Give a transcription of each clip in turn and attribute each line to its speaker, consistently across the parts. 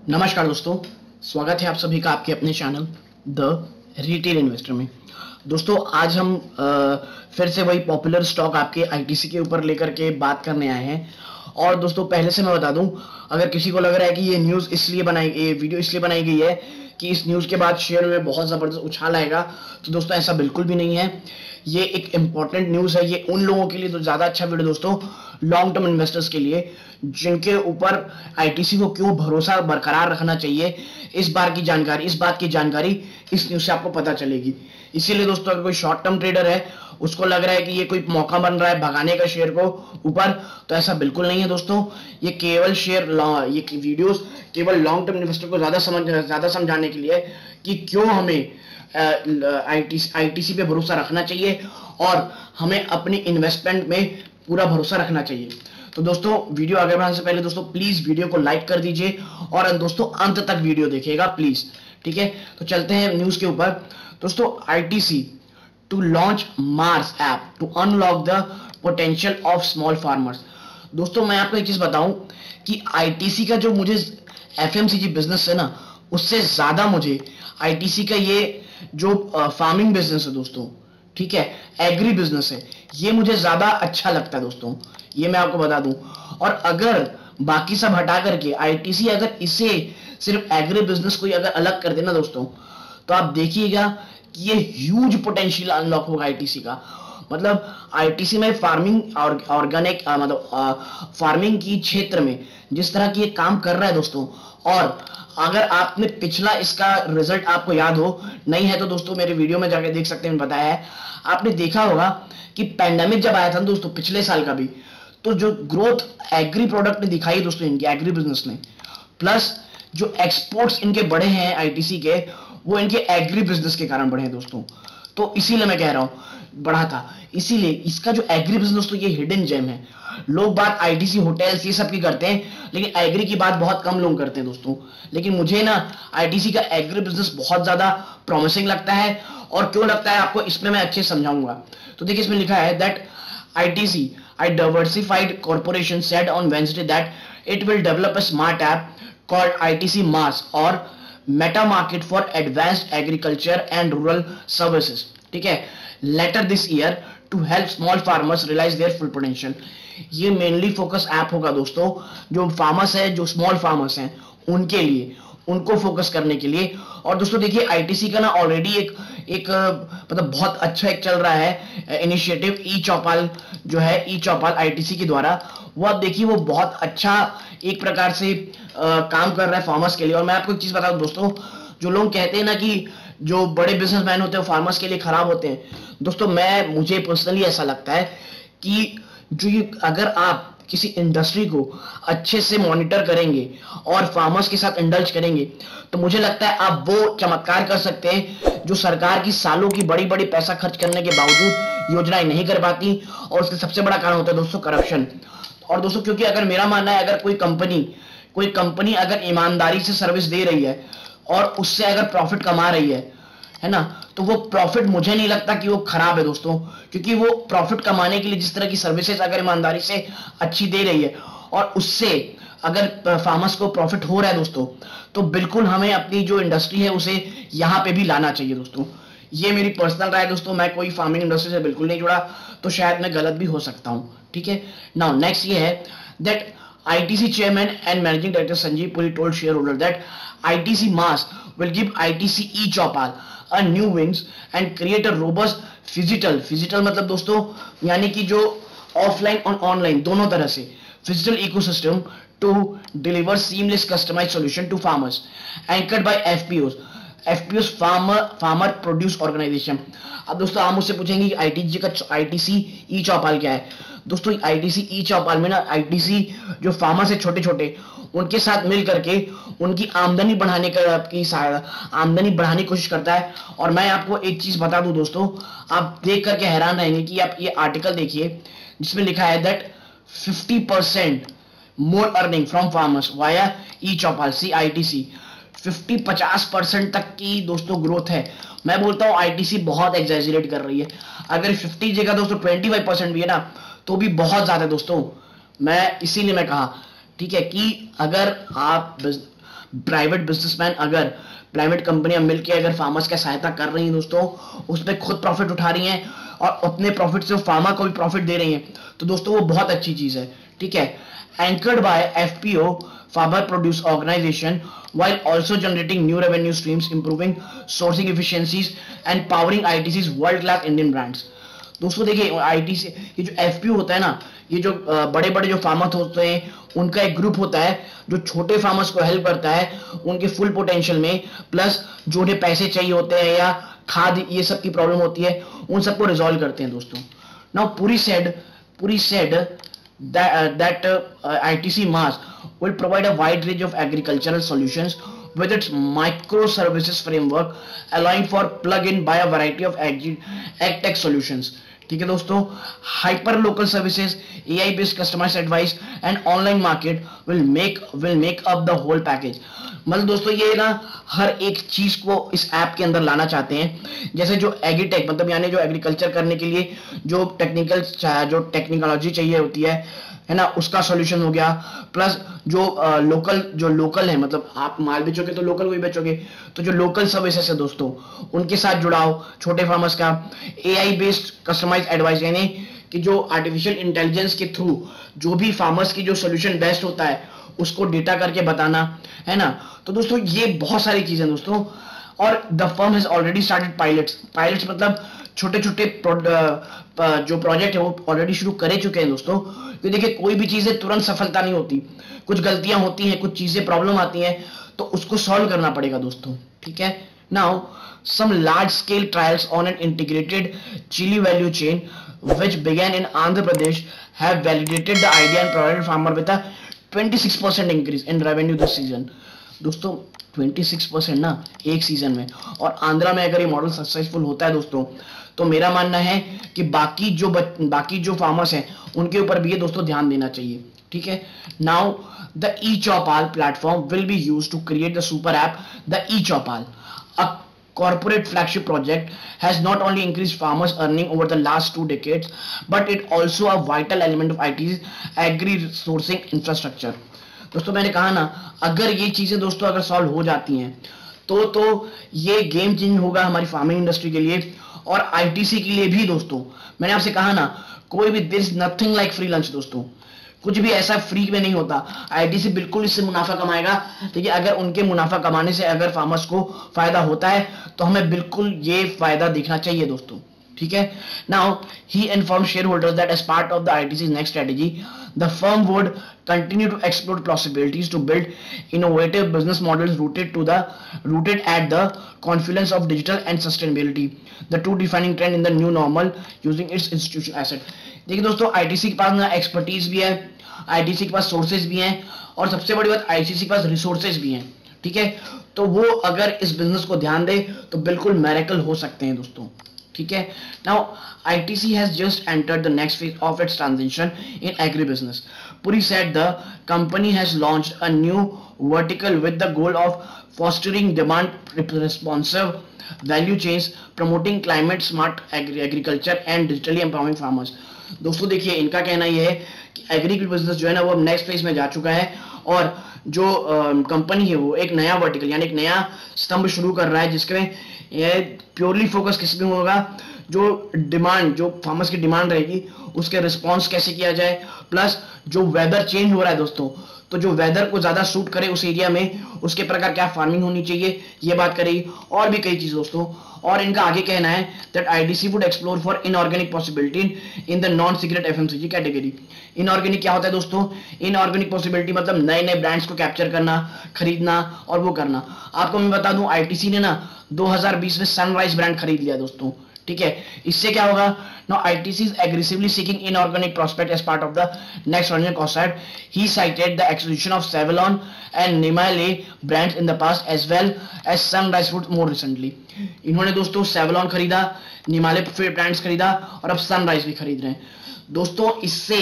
Speaker 1: नमस्कार दोस्तों, स्वागत है आप सभी का आपके अपने चैनल द रिटेल इन्वेस्टर में। दोस्तों आज हम फिर से वही पॉपुलर स्टॉक आपके आईटीसी के ऊपर लेकर के बात करने आए हैं। और दोस्तों पहले से मैं बता दूं, अगर किसी को लग रहा है कि ये वीडियो इसलिए बनाई गई है कि इस न्यूज़ के बाद शेयर में बहुत ज़बरदस्त उछाल आएगा, तो दोस्तों ऐसा बिल्कुल भी नहीं है। ये एक इम्पॉर्टेंट न्यूज़ है, ये उन लोगों के लिए तो ज़्यादा अच्छा वीडियो दोस्तों, लॉन्ग टर्म इन्वेस्टर्स के लिए, जिनके ऊपर आईटीसी को क्यों भरोसा बरकरार रखना चाहिए। इस बात की जानकारी इस न्यूज़ से आपको पता चलेगी। इसीलिए दोस्तों अगर कोई शॉर्ट टर्म ट्रेडर है, उसको लग रहा है कि ये कोई मौका बन रहा है भगाने का शेयर को ऊपर, तो ऐसा बिल्कुल नहीं है दोस्तों। ये वीडियोस केवल लॉन्ग टर्म इन्वेस्टर को ज़्यादा समझाने के लिए कि क्यों हमें आईटीसी पे भरोसा रखना चाहिए और हमें अपनी इन्वेस्टमेंट में पूरा भरोसा रखना चाहिए। तो दोस्तों वीडियो आगे बढ़ाने से पहले दोस्तों प्लीज वीडियो को लाइक कर दीजिए और दोस्तों अंत तक वीडियो देखिएगा प्लीज, ठीक है। तो चलते हैं न्यूज के ऊपर। दोस्तों ITC to launch MAARS app to unlock the potential of small farmers. दोस्तों मैं आपको एक चीज बताऊं कि आईटीसी का जो मुझे एफएमसीजी बिजनेस है ना, उससे ज्यादा मुझे आईटीसी का ये जो फार्मिंग बिजनेस है दोस्तों, ठीक है, एग्री बिजनेस है, ये मुझे ज्यादा अच्छा लगता है दोस्तों, ये मैं आपको बता दूं। और अगर बाकी सब हटा करके आईटीसी अगर इसे सिर्फ एग्री बिजनेस को अगर अलग कर देना दोस्तों, तो आप देखिएगा कि ये ह्यूज पोटेंशियल अनलॉक होगा आईटीसी का। मतलब आईटीसी में फार्मिंग और ऑर्गेनिक फार्मिंग की क्षेत्र में जिस तरह की ये काम कर रहा है दोस्तों, और अगर आपने पिछला इसका रिजल्ट आपको याद हो, नहीं है तो दोस्तों मेरे वीडियो में जाके देख सकते हैं, बताया है। आपने देखा होगा कि पैंडेमिक जब आया था दोस्तों पिछले साल का भी, तो जो ग्रोथ एग्री प्रोडक्ट ने दिखाई दोस्तों, इनके एग्री बिजनेस ने, प्लस जो एक्सपोर्ट्स इनके बढ़े हैं आईटीसी के, वो इनके एग्री बिजनेस के कारण बढ़े हैं दोस्तों। तो इसीलिए मैं कह रहा हूं बढ़ा था, इसीलिए इसका जो एग्री बिजनेस दोस्तों ये हिडन जेम है। लोग बात आईटीसी होटल्स ये सब की करते हैं, लेकिन एग्री की बात बहुत कम लोग करते हैं दोस्तों। लेकिन मुझे ना आईटीसी का एग्री बिजनेस बहुत ज्यादा प्रॉमिसिंग लगता है। और क्यों लगता है आपको, इसमें मैं अच्छे समझाऊंगा। तो देखिए इसमें लिखा है that ITC, a diversified corporation, said on Wednesday that it will develop a smart app called ITC Mars or Meta Market for Advanced Agriculture and Rural Services, ठीक है, later this year to help small farmers realize their full potential। ये mainly focus app होगा दोस्तों, जो farmers है, जो small farmers हैं, उनके लिए, उनको फोकस करने के लिए। और दोस्तों देखिए आईटीसी का ना ऑलरेडी एक मतलब बहुत अच्छा एक चल रहा है इनिशिएटिव, ई चौपाल जो है, ई चौपाल आईटीसी के द्वारा, वो आप देखिए वो बहुत अच्छा एक प्रकार से काम कर रहा है फार्मर्स के लिए। और मैं आपको एक चीज बता दूं दोस्तों, जो लोग कहते हैं ना कि जो बड़े बिजनेसमैन होते हैं वो फार्मर्स के लिए खराब होते हैं, दोस्तों मुझे पर्सनली ऐसा लगता है कि जो ये अगर आप किसी इंडस्ट्री को अच्छे से मॉनिटर करेंगे और फार्मर्स के साथ इंडल्ज करेंगे, तो मुझे लगता है आप वो चमत्कार कर सकते हैं जो सरकार की सालों की बड़ी बड़ी पैसा खर्च करने के बावजूद योजनाएं नहीं कर पाती। और उसका सबसे बड़ा कारण होता है दोस्तों करप्शन। और दोस्तों क्योंकि अगर मेरा मानना है, अगर कोई कंपनी अगर ईमानदारी से सर्विस दे रही है और उससे अगर प्रॉफिट कमा रही है ना, तो वो प्रॉफिट मुझे नहीं लगता कि वो खराब है दोस्तों। क्योंकि वो प्रॉफिट कमाने के लिए जिस तरह की सर्विसेज अगर ईमानदारी से अच्छी दे रही है और उससे अगर फार्मर्स को प्रॉफिट हो रहा है दोस्तों, तो बिल्कुल हमें अपनी जो इंडस्ट्री है उसे यहाँ पे भी लाना चाहिए दोस्तों। ये मेरी पर्सनल राय है दोस्तों, मैं कोई फार्मिंग इंडस्ट्री से बिल्कुल नहीं जुड़ा, तो शायद मैं गलत भी हो सकता हूँ, ठीक है। नाउ नेक्स्ट ये है that ITC chairman and managing director Sanjeev Puri told shareholder that ITC Mass will give ITC eChaupal a new wings and create a robust physical मतलब दोस्तों यानी कि जो ऑफलाइन और ऑनलाइन दोनों तरह से physical ecosystem to deliver seamless customized solution to farmers anchored by FPOs farmer produce organization। अब दोस्तों आप मुझसे पूछेंगे कि आईटीसी ई चौपाल क्या है। दोस्तों आईटीसी ई चौपाल में ना आईटीसी जो फार्मर्स है छोटे छोटे, उनके साथ मिल करके उनकी आमदनी बढ़ाने की कोशिश करता है। और मैं आपको एक चीज बता दूं दोस्तों, आप देख करके हैरान रहेंगे कि आप ये आर्टिकल देखिए जिसमें लिखा है that 50% more earning from farmers via e Choupal see ITC. 50% तक की दोस्तों ग्रोथ है। मैं बोलता हूं आईटीसी बहुत एग्जैजरेट कर रही है। अगर 50 जगह दोस्तों 25% भी है ना, तो भी बहुत ज्यादा दोस्तों। इसीलिए मैं कहा, ठीक है, कि अगर आप प्राइवेट बिजनेसमैन, अगर प्राइवेट कंपनियां मिलकर अगर फार्मर्स का सहायता कर रही हैं दोस्तों, उसमें खुद प्रॉफिट उठा रही हैं और अपने प्रॉफिट से फार्मर को भी प्रॉफिट दे रही हैं, तो दोस्तों वो बहुत अच्छी चीज है। ठीक है, anchored by FPO, farmer produce organization, while also generating new revenue streams, improving sourcing efficiencies and powering ITC's world class Indian brands। दोस्तों देखिए आईटीसी, ये जो एफपीओ होता है ना, ये जो बड़े बड़े जो फार्मर होते हैं उनका एक ग्रुप होता है जो छोटे फार्मर्स को हेल्प करता है उनके फुल पोटेंशियल में, प्लस जो उन्हें पैसे चाहिए होते हैं या खाद ये सब की प्रॉब्लम होती है उन सबको रिजॉल्व करते हैं दोस्तों। नाउ पूरी said that ITC MAS will provide a wide range of agricultural solutions with its microservices framework, allowing for plug-in by a variety of AgTech solutions। ठीक है दोस्तों, hyper local services, AI based customised advice and online market will make up the whole package. मतलब दोस्तों ये ना हर एक चीज को इस ऐप के अंदर लाना चाहते हैं, जैसे जो एग्रीटेक मतलब यानी जो एग्रीकल्चर करने के लिए जो टेक्निकोलॉजी चाहिए होती है ना, उसका सॉल्यूशन हो गया, प्लस जो लोकल है, मतलब आप माल बेचोगे तो लोकल वही बेचोगे, तो जो लोकल सर्विसेज है दोस्तों उनके साथ जुड़ाव छोटे फार्मर्स का, AI बेस्ड कस्टमाइज्ड एडवाइस यानी कि जो आर्टिफिशियल इंटेलिजेंस के थ्रू जो भी फार्मर्स की जो सोल्यूशन बेस्ट होता है उसको डेटा करके बताना, है ना। तो दोस्तों ये बहुत सारी चीजें दोस्तों, और the firm has already started pilots मतलब छोटे छोटे जो प्रोजेक्ट है वो ऑलरेडी शुरू करे चुके हैं दोस्तों। क्योंकि देखिए कोई भी चीजें तुरंत सफलता नहीं होती, कुछ गलतियां होती हैं, कुछ चीजें प्रॉब्लम आती हैं, तो उसको सॉल्व करना पड़ेगा दोस्तों। ठीक है, now some large scale trials on an integrated chili value chain which began in Andhra Pradesh have validated the idea and provided farmer with a 26% increase in revenue this season। दोस्तों 26% ना एक season में, और आंध्रा में अगर ये model successful होता है दोस्तों तो मेरा मानना है कि बाकी जो फार्मर्स हैं उनके ऊपर भी ये दोस्तों ध्यान देना चाहिए। ठीक है, now the eChopal platform will be used to create the super app the eChopal, a corporate flagship project has not only increased farmers earning over the last 2 decades but it also a vital element of IT's agri sourcing infrastructure। दोस्तों मैंने कहा ना, अगर ये चीजें दोस्तों अगर solve हो जाती हैं तो ये गेम चेंज होगा हमारी फार्मिंग इंडस्ट्री के लिए और आईटीसी के लिए भी दोस्तों। मैंने आपसे कहा ना, कोई भी there is nothing like free lunch दोस्तों, कुछ भी ऐसा फ्री में नहीं होता। आईटीसी बिल्कुल इससे मुनाफा कमाएगा। देखिए अगर उनके मुनाफा कमाने से अगर फार्मर्स को फायदा होता है तो हमें बिल्कुल ये फायदा देखना चाहिए दोस्तों। ठीक है, नाउ ही inform share holders that as part of the ITC next strategy the firm would continue to explore possibilities to build innovative business models rooted at the confluence of digital and sustainability, the two defining trend in the new normal using its institutional asset। देखिए दोस्तों ITC के पास ना expertise भी है, ITC के पास sources भी हैं, और सबसे बड़ी बात आईटीसी के पास रिसोर्सेज भी हैं। ठीक है, तो वो अगर इस बिजनेस को ध्यान दे तो बिल्कुल मैरेकल हो सकते हैं दोस्तों। ठीक है, now ITC has just entered the next phase of its transition in agribusiness। Puri said the company has launched a new vertical with the goal of fostering demand responsive value chains, promoting climate smart agriculture and digitally empowering farmers। दोस्तों देखिए इनका कहना यह है कि agri business जो है ना वो अब नेक्स्ट फेज में जा चुका है, और जो कंपनी है वो एक नया वर्टिकल यानी एक नया स्तंभ शुरू कर रहा है जिसमें प्योरली फोकस किस में होगा, जो डिमांड जो फार्मर्स की डिमांड रहेगी उसके रिस्पॉन्स कैसे किया जाए, प्लस जो वेदर चेंज हो रहा है दोस्तों, तो जो वेदर को ज्यादा सूट करे उस एरिया में उसके प्रकार क्या फार्मिंग होनी चाहिए ये बात करेगी, और भी कई चीज दोस्तों। और इनका आगे कहना है that ITC would explore for inorganic possibility in the non cigarette FMCG category. Inorganic क्या होता है दोस्तों, इनऑर्गेनिक पॉसिबिलिटी मतलब नए नए ब्रांड्स को कैप्चर करना, खरीदना और वो करना। आपको मैं बता दूं आईटीसी ने ना 2020 में सनराइज ब्रांड खरीद लिया दोस्तों। ठीक है, इससे क्या होगा, now ITC is aggressively seeking inorganic prospect as part of the next running concept। He cited the acquisition of Savalon and Nimale brands in the past as well as Sunrise Foods more recently। इन्होंने दोस्तों Savalon खरीदा, Nimale brands खरीदा और अब Sunrise भी खरीद रहे हैं दोस्तों। इससे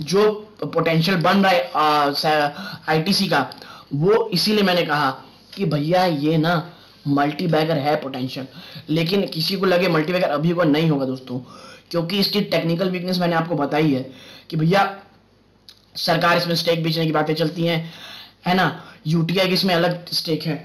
Speaker 1: जो पोटेंशियल बन रहा है आईटीसी का, वो इसीलिए मैंने कहा कि भैया ये ना मल्टी बैगर है पोटेंशियल, लेकिन किसी को लगे मल्टी बैगर अभी को नहीं होगा दोस्तों, क्योंकि इसकी टेक्निकल वीकनेस मैंने आपको बताई है कि भैया सरकार इसमें स्टेक बेचने की बातें चलती हैं, है ना। यूटीआई की इसमें अलग स्टेक है,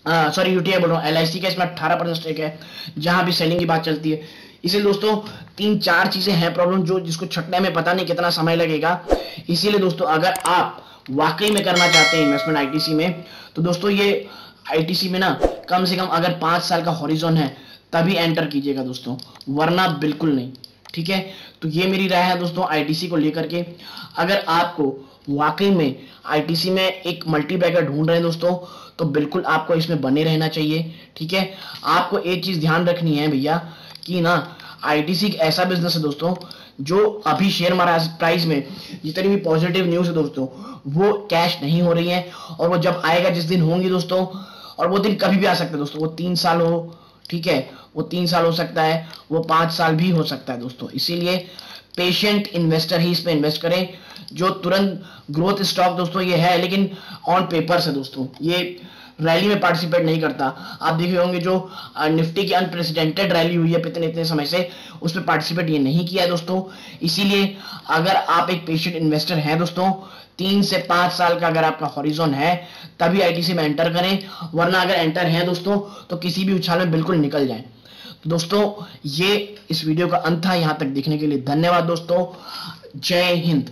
Speaker 1: सॉरी यूटीआई बोल रहा हूँ, एलआईसी का इसमें 18% स्टेक है, जहां भी सेलिंग की बात चलती है। इसीलिए दोस्तों 3-4 चीजें हैं प्रॉब्लम, जो जिसको छटने में पता नहीं कितना समय लगेगा। इसीलिए दोस्तों अगर आप वाकई में करना चाहते हैं इन्वेस्टमेंट आईटीसी में, तो दोस्तों ये आईटीसी में ना कम से कम अगर 5 साल का हॉरिजॉन है तभी एंटर कीजिएगा दोस्तों, वरना बिल्कुल नहीं। ठीक है, तो ये मेरी राय है दोस्तों आईटीसी को लेकर के। अगर आपको वाकई में आईटीसी में एक मल्टीबैगर ढूंढ रहे हैं दोस्तों, तो बिल्कुल आपको इसमें बने रहना चाहिए। ठीक है, आपको एक चीज ध्यान रखनी है भैया कि ना आईटीसी एक ऐसा बिजनेस है दोस्तों, जो अभी शेयर प्राइस में जितनी भी पॉजिटिव न्यूज है दोस्तों वो कैश नहीं हो रही है, और वो जब आएगा, जिस दिन होंगी दोस्तों, और वो दिन कभी भी आ सकता है दोस्तों, वो 3 साल हो, ठीक है, वो 3 साल हो सकता है, वो 5 साल भी हो सकता है दोस्तों। इसीलिए पेशेंट इन्वेस्टर ही इस पे इन्वेस्ट करें। जो तुरंत ग्रोथ स्टॉक दोस्तों ये है, लेकिन ऑन पेपर्स है दोस्तों, ये रैली में पार्टिसिपेट नहीं करता। आप देखे होंगे जो निफ्टी की अनप्रेसिडेंटेड रैली हुई है इतने इतने समय से, उसमें पार्टिसिपेट ये नहीं किया है दोस्तों। इसीलिए अगर आप एक पेशेंट इन्वेस्टर हैं दोस्तों, 3 से 5 साल का अगर आपका हॉरिजॉन है, तभी आईटीसी में एंटर करें, वरना अगर एंटर हैं दोस्तों तो किसी भी उछाल में बिल्कुल निकल जाएं। तो दोस्तों ये इस वीडियो का अंत था, यहां तक देखने के लिए धन्यवाद दोस्तों। जय हिंद।